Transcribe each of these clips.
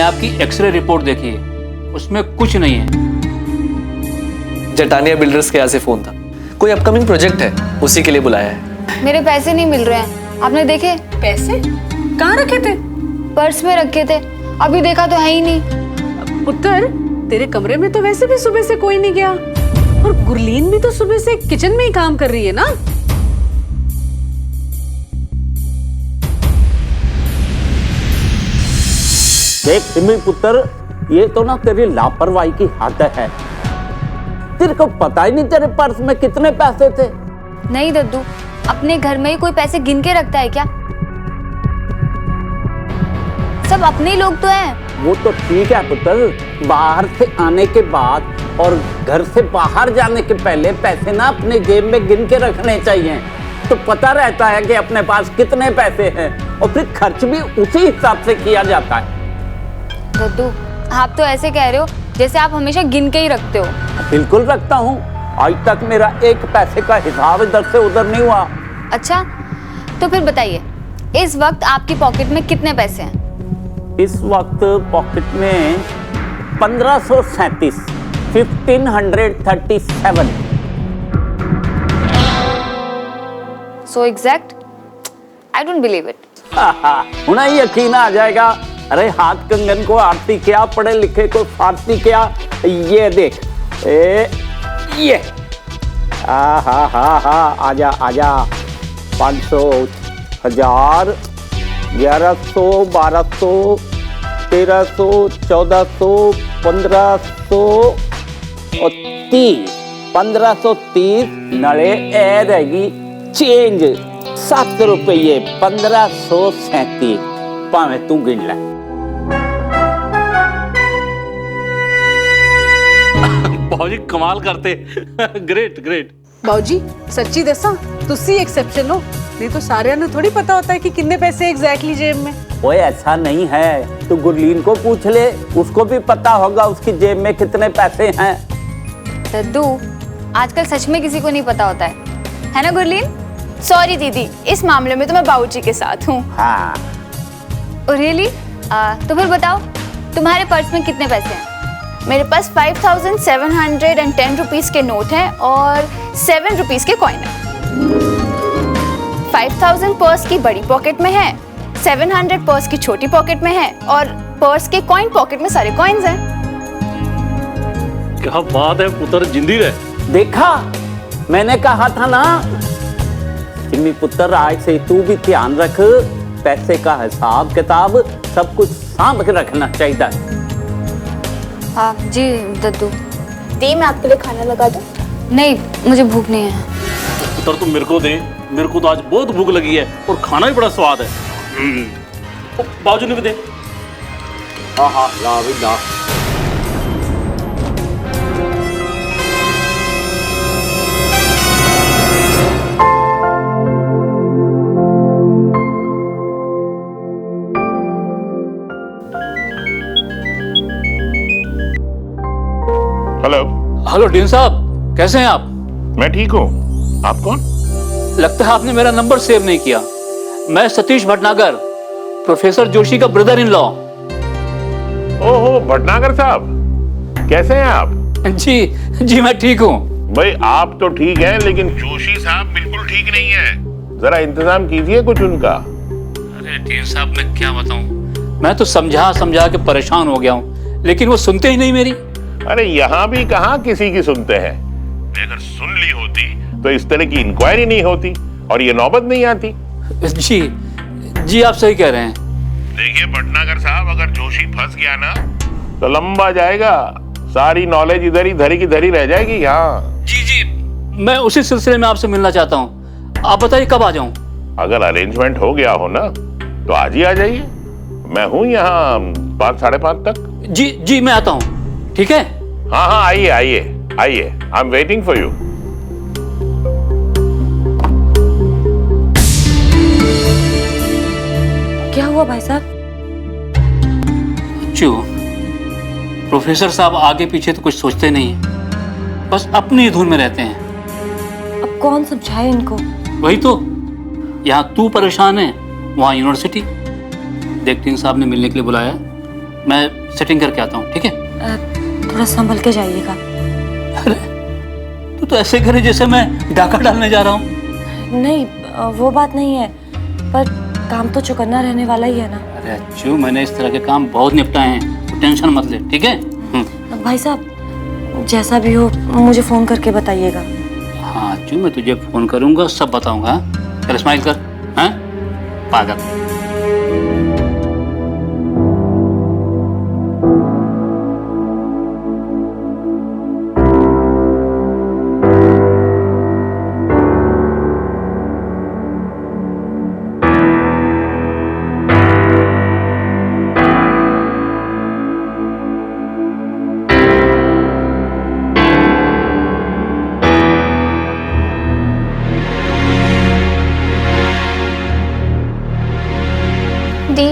आपकी x ray report देखी है, उसमें कुछ नहीं है। जटानिया बिल्डर्स के यहाँ से फोन था, कोई अपकमिंग प्रोजेक्ट है, उसी के लिए बुलाया है। मेरे पैसे नहीं मिल रहे हैं, आपने देखे? पैसे कहाँ रखे थे? पर्स में रखे थे, अभी देखा तो है ही नहीं। पुत्र, तेरे कमरे में तो वैसे भी सुबह से कोई नहीं गया, और गुरलीन भी तो सुबह से किचन में ही काम कर रही है ना। देख सिमी पुत्र, ये तो ना तेरी लापरवाही की हद है। तेरे को पता ही नहीं तेरे पर्स में कितने पैसे थे। नहीं दद्दू, अपने घर में ही कोई पैसे गिन के रखता है क्या? सब अपने ही लोग तो हैं। वो तो ठीक है पुत्र, बाहर से आने के बाद और घर से बाहर जाने के पहले पैसे ना अपने जेब में गिन के रखने चाहिए, तो पता रहता है कि अपने पास कितने पैसे हैं, और फिर खर्च भी उसी हिसाब से किया जाता है। दद्दू, आप तो ऐसे कह रहे हो जैसे आप हमेशा गिन के ही रखते हो। बिल्कुल रखता हूँ, आज तक मेरा एक पैसे का हिसाब इधर से उधर नहीं हुआ। अच्छा, तो फिर बताइए, इस वक्त आपकी पॉकेट में कितने पैसे हैं? इस वक्त पॉकेट में 1537, 1537। So exact? I don't believe it. उन्हें यकीन आ जाएगा। अरे हाथ कंगन को आरती क्या, पढ़े लिखे को फारसी क्या। ये देख, ये हा आजा आजा। 500, 1000, 1100, 1200, 1300, 1400, 1500 और 30। 1530 नड़े ए रहेगी चेंज 7 रुपये। 1537 पावे तू गिन ले। बाबूजी कमाल करते। Great great. बाऊजी सच्ची दसा, तुसी एक्सेप्शन हो, नहीं तो सारे ने थोड़ी पता होता है कि कितने पैसे एग्जैक्टली जेब में। ओए ऐसा नहीं है, तू गुरलीन को पूछ ले, उसको भी पता होगा उसकी जेब में कितने पैसे हैं। दद्दू, आजकल सच में किसी को नहीं पता होता है ना गुरलीन? सॉरी दीदी, इस मामले में तो मैं बाबूजी के साथ हूँ। हाँ। रियली? तो फिर बताओ, तुम्हारे पर्स में कितने पैसे हैं? मेरे पास 5710 रुपीस के नोट हैं और 7 रुपीस के कॉइन हैं। 5000 पर्स की बड़ी पॉकेट में है, 700 पर्स की छोटी पॉकेट में है, और पर्स के कॉइन पॉकेट में सारे कॉइन्स हैं। क्या बात है पुत्र, जिंदी रहे। देखा, मैंने कहा था ना। सिमी पुत्र, आज से तू भी ध्यान रख, पैसे का हिसाब किताब सब कुछ सांभ के रखना चाहिए। हाँ जी दद्दू। दी, मैं आपके लिए खाना लगा दूं? नहीं, मुझे भूख नहीं है। पुत्र तुम मेरे को दे, मेरे को तो आज बहुत भूख लगी है और खाना भी बड़ा स्वाद है। बाबूजी ने भी दे। हाँ ला भी ला। हेलो। हेलो डीन साहब, कैसे हैं आप? मैं ठीक हूँ, आप कौन? लगता है आपने मेरा नंबर सेव नहीं किया। मैं सतीश भटनागर, प्रोफेसर जोशी का ब्रदर इन लॉ। ओहो भटनागर साहब, कैसे हैं आप? जी मैं ठीक हूँ। भाई आप तो ठीक हैं, लेकिन जोशी साहब बिल्कुल ठीक नहीं है। जरा इंतजाम कीजिए कुछ उनका। अरे डीन साहब, मैं क्या बताऊँ, मैं तो समझा के परेशान हो गया हूँ, लेकिन वो सुनते ही नहीं मेरी। अरे यहाँ भी कहाँ किसी की सुनते हैं। अगर सुन ली होती तो इस तरह की इंक्वायरी नहीं होती और ये नौबत नहीं आती। जी आप सही कह रहे हैं। देखिए भटनागर साहब, अगर जोशी फंस गया ना तो लंबा जाएगा, सारी नॉलेज इधर ही धरी की धरी रह जाएगी यहाँ। जी मैं उसी सिलसिले में आपसे मिलना चाहता हूँ। आप बताइए कब आ जाऊँ? अगर अरेंजमेंट हो गया हो ना तो आज ही आ जाइए, मैं हूँ यहाँ 5, 5:30 तक। जी मैं आता हूँ, ठीक है? हाँ आइए आइए आइए, I am waiting for you. क्या हुआ भाई साहब? प्रोफेसर साहब आगे पीछे तो कुछ सोचते नहीं है, बस अपनी धुन में रहते हैं। अब कौन समझाए इनको? वही तो, यहाँ तू परेशान है, वहाँ यूनिवर्सिटी। देख डीन साहब ने मिलने के लिए बुलाया है, मैं सेटिंग करके आता हूँ, ठीक है? थोड़ा संभल के जाइएगा। अरे तू तो ऐसे करे जैसे मैं डाका डालने जा रहा हूँ। नहीं, वो बात नहीं है, पर काम तो चौकन्ना रहने वाला ही है ना। अरे अच्छू, मैंने इस तरह के काम बहुत निपटाए हैं, तो टेंशन मत ले, ठीक है? भाई साहब, जैसा भी हो मुझे फ़ोन करके बताइएगा। हाँ अच्छू, मैं तुझे फ़ोन करूँगा, सब बताऊँगा। हाँ? चल स्माइल कर, हाँ? पागल। दी,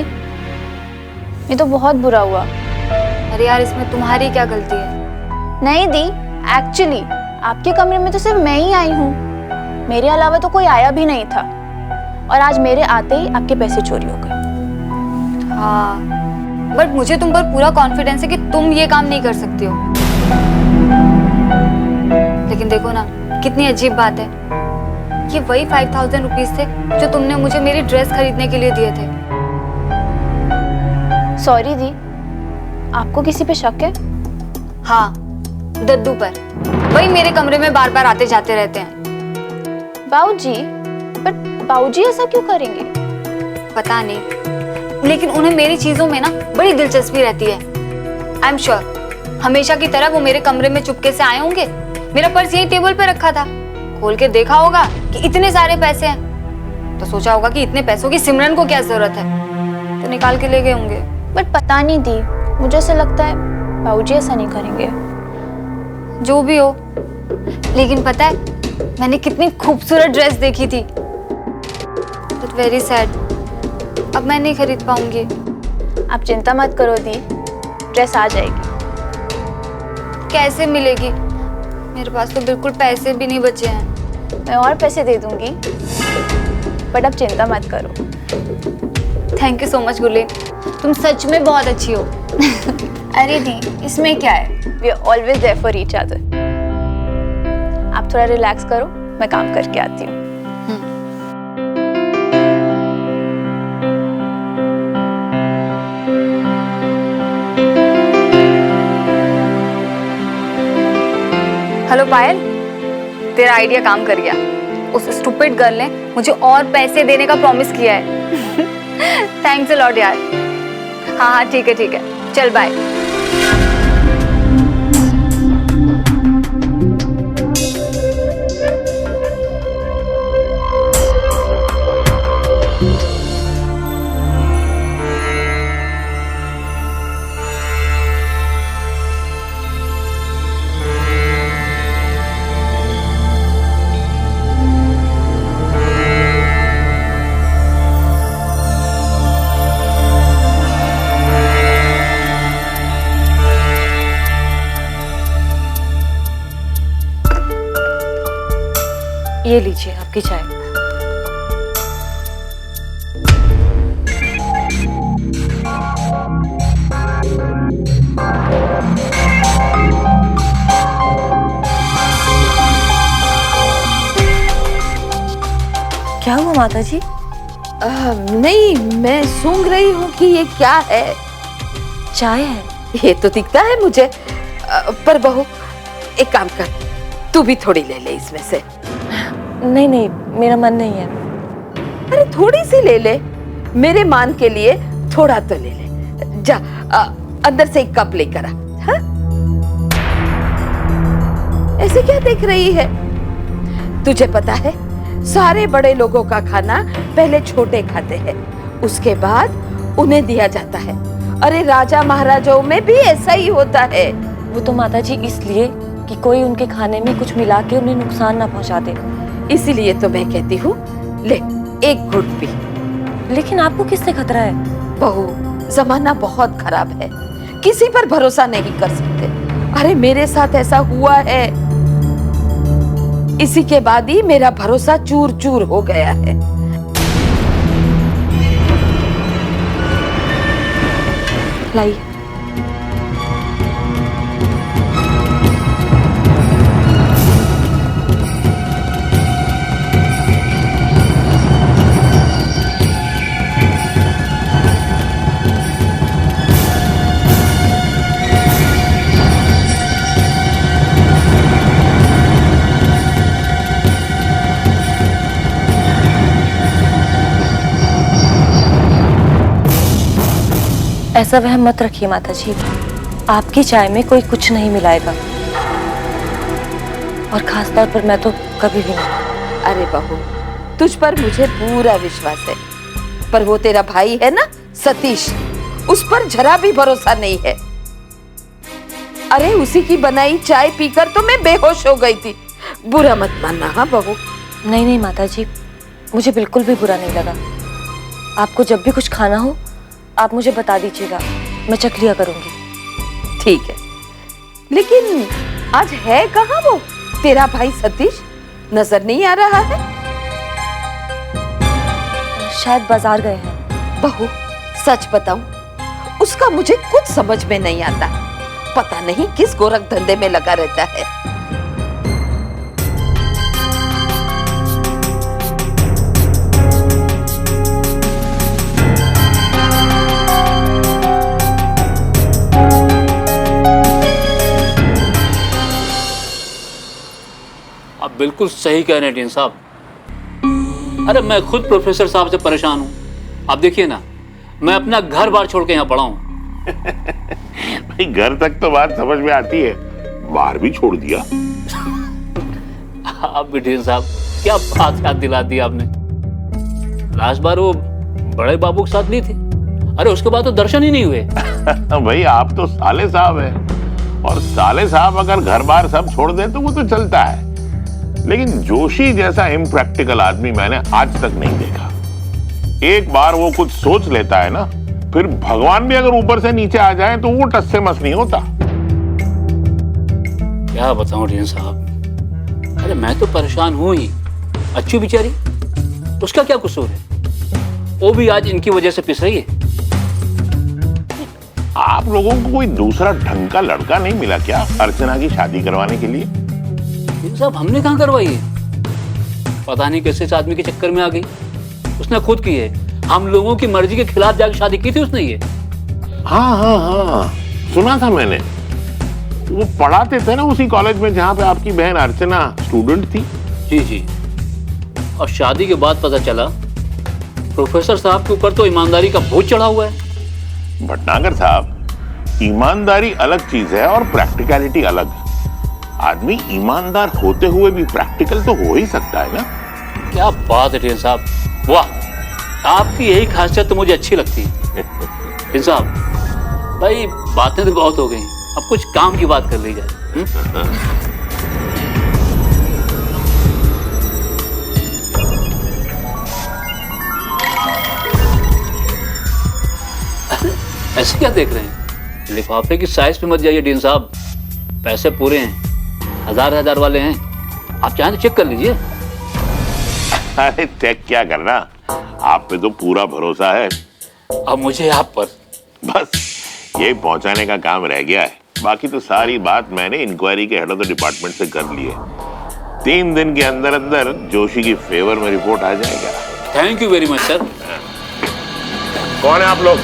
ये तो बहुत बुरा हुआ। अरे यार, इसमें तुम्हारी क्या गलती है? नहीं दी, एक्चुअली आपके कमरे में तो सिर्फ मैं ही आई हूँ, मेरे अलावा तो कोई आया भी नहीं था, और आज मेरे आते ही आपके पैसे चोरी हो गए। हाँ, बट मुझे तुम पर पूरा कॉन्फिडेंस है कि तुम ये काम नहीं कर सकती हो। लेकिन देखो ना, कितनी अजीब बात है, ये वही 5000 रुपीज थे जो तुमने मुझे मेरी ड्रेस खरीदने के लिए दिए थे। सॉरी दी, आपको किसी पे शक है? हाँ, दद्दू पर। वही मेरे कमरे में बार बार आते जाते रहते हैं। बाऊजी, बट बाऊजी ऐसा क्यों करेंगे? पता नहीं, लेकिन उन्हें मेरी चीजों में ना बड़ी दिलचस्पी रहती है। आई एम श्योर हमेशा की तरह वो मेरे कमरे में चुपके से आए होंगे। मेरा पर्स यही टेबल पे रखा था, खोल के देखा होगा कि इतने सारे पैसे हैं, तो सोचा होगा कि इतने पैसों की सिमरन को क्या जरूरत है, तो निकाल के ले गए होंगे। बट पता नहीं दी, मुझे ऐसा लगता है बाऊजी ऐसा नहीं करेंगे। जो भी हो, लेकिन पता है मैंने कितनी खूबसूरत ड्रेस देखी थी। बट वेरी सैड, अब मैं नहीं खरीद पाऊंगी। आप चिंता मत करो दी, ड्रेस आ जाएगी। कैसे मिलेगी? मेरे पास तो बिल्कुल पैसे भी नहीं बचे हैं। मैं और पैसे दे दूंगी, बट अब चिंता मत करो। Thank you so much Gurleen, तुम सच में बहुत अच्छी हो। अरे दी, इसमें क्या है, we are always there for each other. आप थोड़ा रिलैक्स करो, मैं काम करके आती हूँ। हेलो पायल, तेरा आइडिया काम कर गया। उस स्टूपिड गर्ल ने मुझे और पैसे देने का प्रॉमिस किया है। थैंक्स अ लॉट यार। हाँ हाँ ठीक है, चल बाय। ये लीजिए आपकी चाय। क्या हुआ माता जी? नहीं, मैं सूंघ रही हूँ कि ये क्या है। चाय है। ये तो दिखता है मुझे, पर बहू एक काम कर, तू भी थोड़ी ले ले इसमें से। नहीं नहीं, मेरा मन नहीं है। अरे थोड़ी सी ले ले, मेरे मान के लिए थोड़ा तो ले ले। जा अंदर से एक कप लेकर आ। हाँ? ऐसे क्या देख रही है? तुझे पता है, सारे बड़े लोगों का खाना पहले छोटे खाते हैं, उसके बाद उन्हें दिया जाता है। अरे राजा महाराजाओं में भी ऐसा ही होता है। वो तो माता जी इसलिए कि कोई उनके खाने में कुछ मिला के उन्हें नुकसान ना पहुंचा दे। इसीलिए तो मैं कहती हूँ, ले एक घुट पी। लेकिन आपको किससे खतरा है? बहू, जमाना बहुत खराब है, किसी पर भरोसा नहीं कर सकते। अरे मेरे साथ ऐसा हुआ है, इसी के बाद ही मेरा भरोसा चूर चूर हो गया है। लाइए। ऐसा वहम मत रखिए माता जी, आपकी चाय में कोई कुछ नहीं मिलाएगा, और खास तौर पर मैं तो कभी भी नहीं। अरे बहू, तुझ पर मुझे पूरा विश्वास है, पर वो तेरा भाई है ना सतीश, उस पर जरा भी भरोसा नहीं है। अरे उसी की बनाई चाय पीकर तो मैं बेहोश हो गई थी। बुरा मत मानना हाँ बहू। नहीं नहीं माता जी, मुझे बिल्कुल भी बुरा नहीं लगा। आपको जब भी कुछ खाना हो आप मुझे बता दीजिएगा, मैं चख लिया करूंगी। ठीक है, लेकिन आज है कहाँ वो तेरा भाई सतीश? नजर नहीं आ रहा है। शायद बाजार गए हैं। बहू सच बताऊं, उसका मुझे कुछ समझ में नहीं आता। पता नहीं किस गोरख धंधे में लगा रहता है। आप बिल्कुल सही कह रहे हैं डीन साहब। अरे मैं खुद प्रोफेसर साहब से परेशान हूँ। आप देखिए ना, मैं अपना घर बार छोड़ के यहाँ पड़ा हूँ। भाई घर तक तो बात समझ में आती है, बाहर भी छोड़ दिया। आप भी डीन साहब, क्या बात याद दिला दी आपने। लास्ट बार वो बड़े बाबू के साथ ली थी, अरे उसके बाद तो दर्शन ही नहीं हुए। भाई आप तो साले साहब हैं, और साले साहब अगर घर बार सब छोड़ दे तो वो तो चलता है, लेकिन जोशी जैसा इम्प्रैक्टिकल आदमी मैंने आज तक नहीं देखा। एक बार वो कुछ सोच लेता है ना, फिर भगवान भी अगर ऊपर से नीचे आ जाए तो वो टस से मस नहीं होता। क्या बताऊं डीन साहब, अरे मैं तो परेशान हूं ही। अच्छी बेचारी, उसका क्या कसूर है? वो भी आज इनकी वजह से पिस रही है। आप लोगों को कोई दूसरा ढंग का लड़का नहीं मिला क्या अर्चना की शादी करवाने के लिए? डीन साहब हमने कहां करवाई है, पता नहीं कैसे इस आदमी के चक्कर में आ गई। उसने खुद की है, हम लोगों की मर्जी के खिलाफ जाकर शादी की थी उसने। ये हाँ, सुना था मैंने। वो पढ़ाते थे ना उसी कॉलेज में जहाँ पे आपकी बहन अर्चना स्टूडेंट थी। जी, और शादी के बाद पता चला प्रोफेसर साहब के ऊपर तो ईमानदारी का भूत चढ़ा हुआ है। भटनागर साहब, ईमानदारी अलग चीज है और प्रैक्टिकलिटी अलग। आदमी ईमानदार होते हुए भी प्रैक्टिकल तो हो ही सकता है ना। क्या बात है डीन साहब, वाह, आपकी यही खासियत तो मुझे अच्छी लगती है। डीन साहब भाई, बातें तो बहुत हो गई, अब कुछ काम की बात कर ली जाए। ऐसे क्या देख रहे हैं? लिफाफे की साइज पे मत जाइए डीन साहब, पैसे पूरे हैं, हजार वाले हैं। आप चाहें तो चेक कर लीजिए। अरे चेक क्या करना, आप पे तो पूरा भरोसा है। अब मुझे आप पर बस ये पहुंचाने का काम रह गया है, बाकी तो सारी बात मैंने इंक्वायरी के हेड ऑफ द डिपार्टमेंट से कर ली है। 3 दिन के अंदर अंदर जोशी की फेवर में रिपोर्ट आ जाएगा। Thank you very much sir. कौन है आप लोग,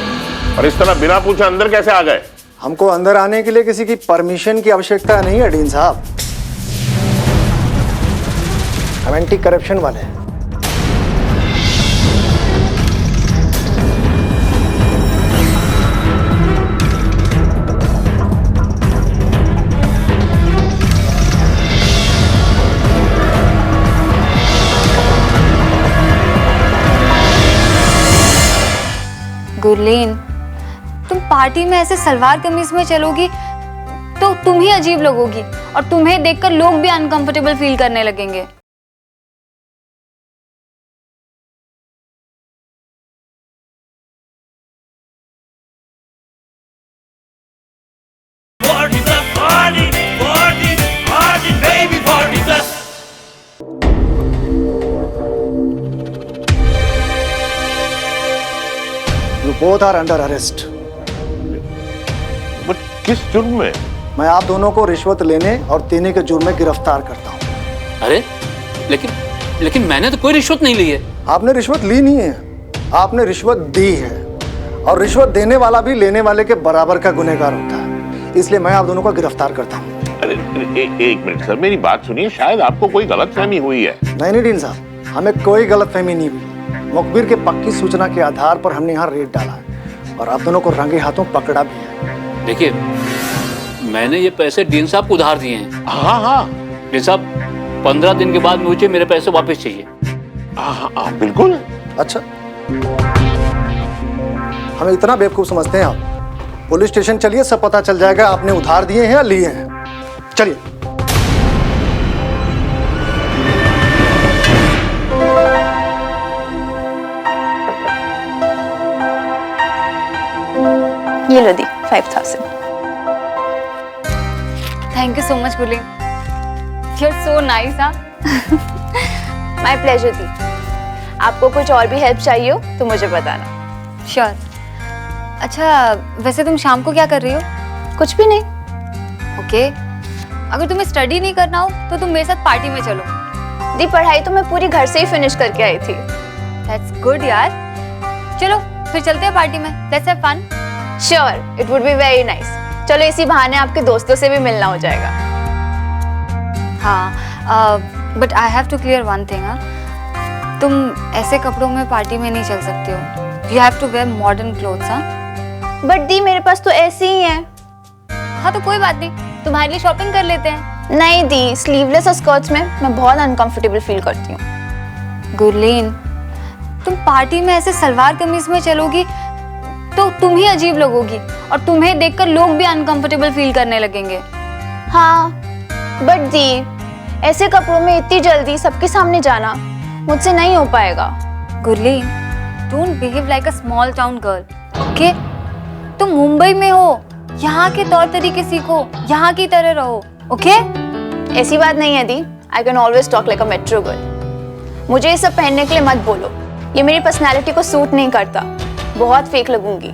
और इस तरह बिना पूछे अंदर कैसे आ गए? हमको अंदर आने के लिए किसी की परमिशन की आवश्यकता नहीं है डीन साहब। हम एंटी करप्शन वाले हैं। गुरलीन, तुम पार्टी में ऐसे सलवार कमीज में चलोगी तो तुम ही अजीब लगोगी, और तुम्हें देखकर लोग भी अनकंफर्टेबल फील करने लगेंगे। You both are under arrest. But किस जुर्म में? मैं आप दोनों को रिश्वत लेने और देने के जुर्म में गिरफ्तार करता हूँ। अरे लेकिन मैंने तो कोई रिश्वत नहीं ली है। आपने रिश्वत ली नहीं है, आपने रिश्वत दी है, और रिश्वत देने वाला भी लेने वाले के बराबर का गुनहगार होता है। इसलिए मैं आप दोनों को गिरफ्तार करता हूँ। अरे एक मिनट सर, मेरी बात सुनिए, शायद आपको कोई गलतफहमी हुई है। नहीं डीन साहब, हमें कोई गलतफहमी नहीं हुई। मुखबिर के पक्की सूचना के आधार पर हमने यहाँ रेड डाला है। और आप दोनों को रंगे हाथों पकड़ा भी है। देखिए, मैंने ये पैसे डीन साहब को उधार दिए हैं। हाँ हाँ डीन साहब, 15 दिन के बाद मुझे मेरे पैसे वापस चाहिए। हाँ बिल्कुल। अच्छा, हमें इतना बेवकूफ समझते हैं आप? पुलिस स्टेशन चलिए, सब पता चल जाएगा आपने उधार दिए हैं या लिए हैं। चलिए। ये लो दी 5000। Thank you so much Gurleen, you are so nice. हाँ, माय प्लेजर दी। आपको कुछ और भी हेल्प चाहिए हो तो मुझे बताना। श्योर। अच्छा, वैसे तुम शाम को क्या कर रही हो? कुछ भी नहीं। ओके, अगर तुम्हें स्टडी नहीं करना हो तो तुम मेरे साथ पार्टी में चलो। दी पढ़ाई तो मैं पूरी घर से ही फिनिश करके आई थी। दैट्स गुड यार। चलो फिर चलते हैं पार्टी में, let's have fun. Sure, it would be very nice. चलो इसी बहाने आपके दोस्तों से भी मिलना हो जाएगा। हाँ, but I have to clear one thing. तुम ऐसे कपड़ों में पार्टी में नहीं चल सकते हो। You have to wear modern clothes. हाँ, बट दी मेरे पास तो ऐसे ही हैं। हाँ तो कोई बात नहीं, तुम्हारे लिए शॉपिंग कर लेते हैं। नहीं दी, स्लीवलेस स्कर्ट्स में मैं बहुत अनकंफर्टेबल फील करती हूँ। गुरलीन, तुम पार्टी में ऐसे सलवार कमीज में चलोगी तो तुम ही अजीब लगोगी और तुम्हें देखकर लोग भी अनकंफर्टेबल फील करने लगेंगे। हाँ, बट दी ऐसे कपड़ों में इतनी जल्दी सबके सामने जाना मुझसे नहीं हो पाएगा। Gurleen, don't behave like a small town girl, okay? तुम मुंबई में हो, यहाँ के तौर तरीके सीखो, यहाँ की तरह रहो, ओके? ऐसी बात नहीं है दी, I can always talk like a metro girl. मुझे ये सब पहनने के लिए मत बोलो, ये मेरी पर्सनैलिटी को सूट नहीं करता, बहुत फेक लगूंगी।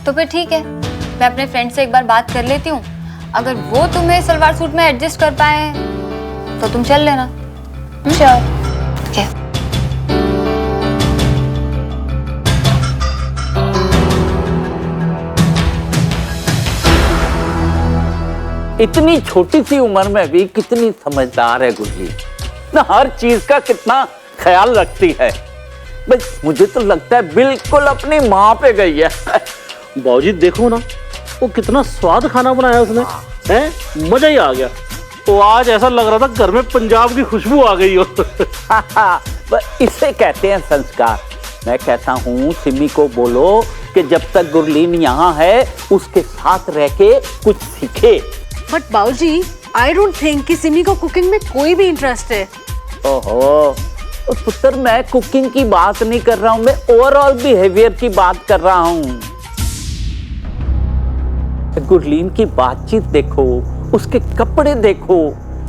तो फिर ठीक है, मैं अपने फ्रेंड से एक बार बात कर लेती हूँ। अगर वो तुम्हें सलवार सूट में एडजस्ट कर पाए तो तुम चल लेना। श्योर। ओके। इतनी छोटी सी उम्र में भी कितनी समझदार है गुरलीन ना, हर चीज का कितना ख्याल रखती है। बस मुझे तो लगता है बिल्कुल अपनी माँ पे गई है। बाबूजी देखो ना, वो कितना स्वाद खाना बनाया उसने, हैं? मजा ही आ गया। तो आज ऐसा लग रहा था घर में पंजाब की खुशबू आ गई हो। इसे कहते हैं संस्कार। मैं कहता हूँ सिमी को बोलो कि जब तक गुरलीन यहाँ है उसके साथ रह के कुछ सीखे। बट बाबूजी, आई डोंट थिंक कि सिमी को कुकिंग में कोई भी इंटरेस्ट है। ओहो पुत्र, मैं कुकिंग की बात नहीं कर रहा हूँ, मैं ओवरऑल बिहेवियर की बात कर रहा हूँ। गुरलीन की बातचीत देखो, उसके कपड़े देखो,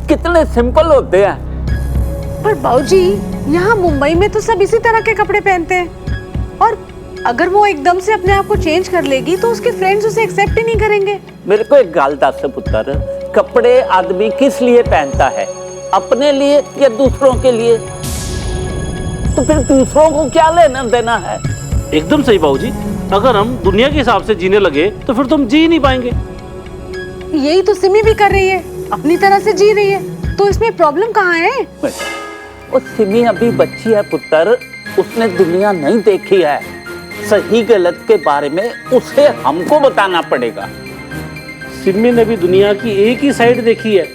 कितने सिंपल होते हैं। पर बाबूजी, यहाँ मुंबई में तो सब इसी तरह के कपड़े पहनते हैं, और अगर वो एकदम से अपने आप को चेंज कर लेगी तो उसके फ्रेंड्स उसे एक्सेप्ट ही नहीं करेंगे। मेरे को एक गाल दस पुत्र, कपड़े आदमी किस लिए पहनता है, अपने लिए या दूसरों के लिए? तो फिर दूसरों को क्या लेना देना है? एकदम सही बाबूजी, अगर हम दुनिया के हिसाब से जीने लगे तो फिर तो हम जी ही नहीं पाएंगे। यही तो सिमी भी कर रही है, अपनी तरह से जी रही है, तो इसमें प्रॉब्लम कहाँ है? वो सिमी अभी बच्ची है पुत्र, उसने दुनिया नहीं देखी है, सही गलत के बारे में उसे हमको बताना पड़ेगा। सिमी ने भी दुनिया की एक ही साइड देखी है,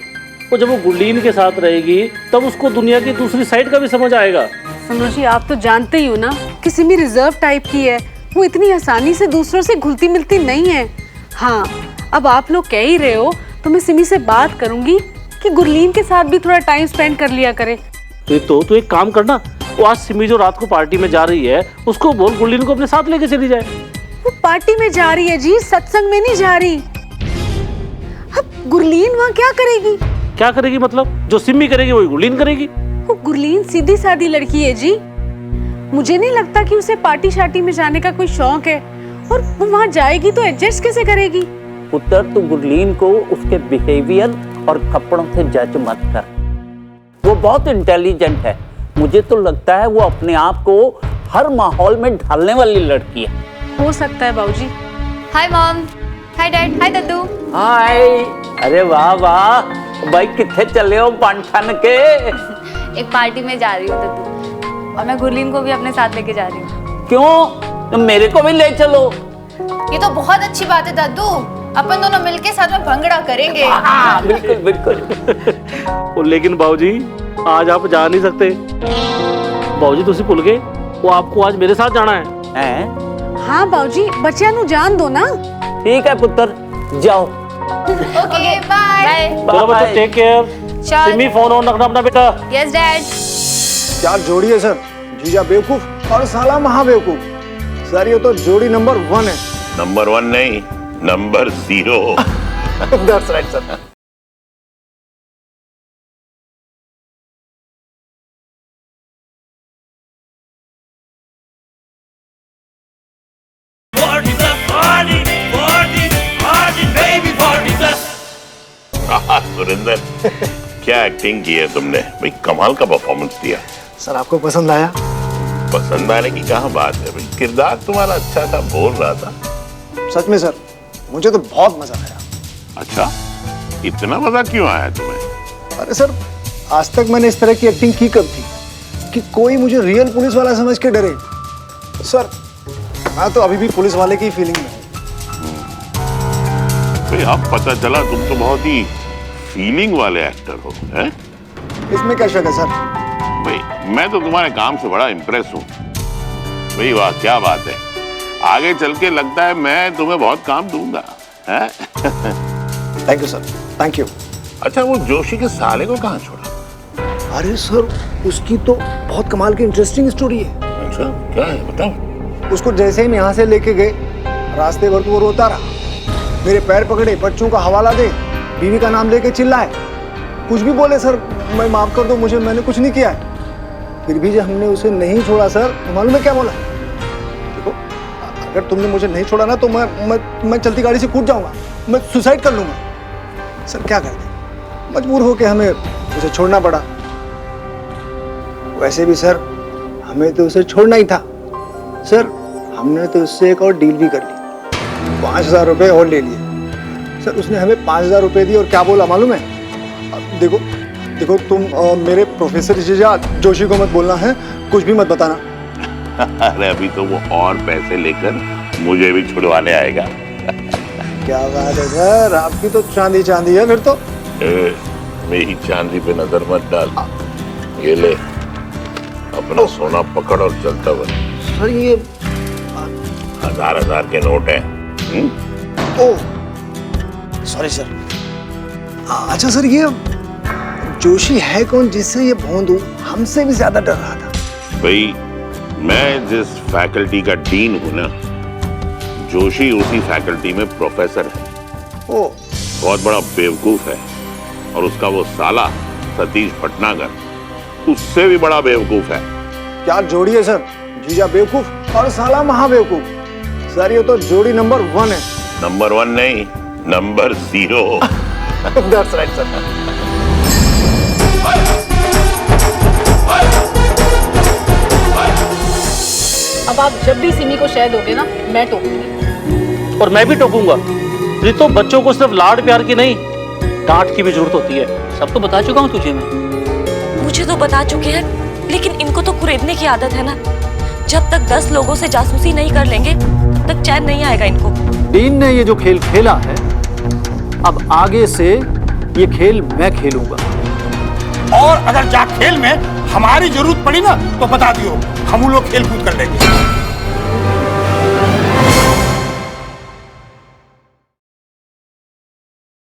और जब वो गुरलीन के साथ रहेगी तब उसको दुनिया की दूसरी साइड का भी समझ आएगा। सनोज जी, आप तो जानते ही हो ना कि सिमी रिजर्व टाइप की है, वो इतनी आसानी से दूसरों से घुलती मिलती नहीं है। हाँ, अब आप लोग कह ही रहे हो तो मैं सिमी से बात करूंगी कि गुरलीन के साथ भी थोड़ा टाइम स्पेंड कर लिया करे। तो एक काम करना, वो आज सिमी जो रात को पार्टी में जा रही है उसको बोल गुरलीन को अपने साथ लेके चली जाए। वो पार्टी में जा रही है जी, सत्संग में नहीं जा रही। अब गुरलीन वहाँ क्या करेगी? क्या करेगी मतलब? जो सिमी करेगी वही गुरलीन करेगी। वो गुरलीन सीधी सादी लड़की है जी, मुझे नहीं लगता कि उसे पार्टी शार्टी में जाने का कोई शौक है, और वो वहाँ जाएगी तो एडजस्ट कैसे करेगी? पुत्र, तू गुरलीन को उसके बिहेवियर और कपड़ों से जज मत कर, वो बहुत इंटेलिजेंट है। मुझे तो लगता है वो अपने आप को हर माहौल में ढालने वाली लड़की है। हो सकता है बाबूजी। हाय मॉम, हाय डैड, हाय दद्दू। हाय, अरे वाह वाह, भाई किथे चले हो बन-ठन के? एक पार्टी में जा रही हूँ दद्दू, और मैं गुरलीन को भी अपने साथ लेके जा रही हूँ। क्यों? मेरे को भी ले चलो। ये तो बहुत अच्छी बात है दादू, अपन दोनों मिलके साथ में भंगड़ा करेंगे। बिल्कुल बिल्कुल। और लेकिन बाबूजी आज आप जा नहीं सकते। बाबूजी तुसी भूल गए, वो आपको आज मेरे साथ जाना है। हाँ बाबूजी, बच्चियां नु जान दो ना। ठीक है पुत्र, जाओ। Okay bye. चलो बच्चों, take care. Simi phone on रखना अपना बेटा। Yes dad. क्या जोड़ी है सर, जीजा बेवकूफ और साला महाबेवकूफ। सर ये तो जोड़ी नंबर 1 है। नंबर 1 नहीं, number 0। That's right, sir. Surendra, क्या एक्टिंग की है तुमने भाई, कमाल का परफॉर्मेंस दिया। सर आपको पसंद आया? पसंद आने की कहाँ बात है भाई, किरदार तुम्हारा अच्छा था, बोल रहा था। सच में सर, मुझे तो बहुत मजा आया। अच्छा, इतना मजा क्यों आया तुम्हें? अरे सर, आज तक मैंने इस तरह की एक्टिंग की कब थी कि कोई मुझे रियल पुलिस वाला समझ के डरे। सर मैं तो अभी भी पुलिस वाले की फीलिंग में हूं। भाई अब पता चला तुम तो बहुत ही फीलिंग वाले एक्टर हो, हैं? इसमें क्या शक है सर? भाई मैं तो तुम्हारे काम से बड़ा इम्प्रेस हूँ भाई, वाह क्या बात है। आगे चल के लगता है मैं तुम्हें बहुत काम दूंगा, हैं? Thank you sir, thank you. अच्छा, वो जोशी के साले को कहाँ छोड़ा? अरे सर, उसकी तो बहुत कमाल की इंटरेस्टिंग स्टोरी है। अच्छा, क्या है बताओ। उसको जैसे ही यहाँ से लेके गए, रास्ते भर तो वो रोता रहा, मेरे पैर पकड़े, बच्चों का हवाला दे, बीवी का नाम लेके चिल्लाए, कुछ भी बोले सर मैं माफ कर दो मुझे, मैंने कुछ नहीं किया है। फिर भी जब हमने उसे नहीं छोड़ा सर, तो मालूम है क्या बोला? देखो, अगर तुमने मुझे नहीं छोड़ा ना तो मैं चलती गाड़ी से कूद जाऊंगा, मैं सुसाइड कर लूंगा। सर क्या कर दे, मजबूर होके हमें उसे छोड़ना पड़ा। वैसे भी सर हमें तो उसे छोड़ना ही था सर, हमने तो उससे एक और डील भी कर ली, 5000 रुपए और ले लिए। सर उसने हमें 5000 रुपए दिए और क्या बोला मालूम है? देखो देखो तुम मेरे प्रोफेसर जीजा जोशी को मत बोलना है, कुछ भी मत बताना। अरे अभी तो वो और पैसे लेकर मुझे भी छुड़वाने आएगा। क्या बात है सर, आपकी तो चांदी चांदी है फिर तो। मेरी चांदी पे नजर मत डाल, ये ले अपना सोना पकड़ और चलता बन। सर ये 1000 के नोट हैं। Oh sorry sir. अच्छा सर, ये जोशी है कौन जिससे ये भोंदू हमसे भी ज्यादा डर रहा था? भाई मैं जिस फैकल्टी का डीन हूं ना, जोशी उसी फैकल्टी में प्रोफेसर है। ओ बहुत बड़ा बेवकूफ है, और उसका वो साला सतीश भटनागर उससे भी बड़ा बेवकूफ है। क्या जोड़ी है सर, जीजा बेवकूफ और साला महाबेवकूफ। सर ये तो जोड़ी नंबर 1 है। नंबर 1 नहीं, नंबर 0। That's right, sir. अब आप जब भी सिमी को शह दोगे ना, मैं टोकूंगी। और मैं भी टोकूंगा। ये तो बच्चों को सिर्फ लाड प्यार की नहीं, डांट की भी जरूरत होती है। सब तो बता चुका हूँ तुझे मैं। मुझे तो बता चुके हैं, लेकिन इनको तो कुरेदने की आदत है ना। जब तक 10 लोगों से जासूसी नहीं कर लेंगे, तब तक चैन नहीं आएगा इनको। डीन ने ये जो खेल खेला है, अब आगे से ये खेल मैं खेलूंगा। और अगर जा खेल में हमारी जरूरत पड़ी ना तो बता दियो, हम लोग खेल कूद कर लेंगे।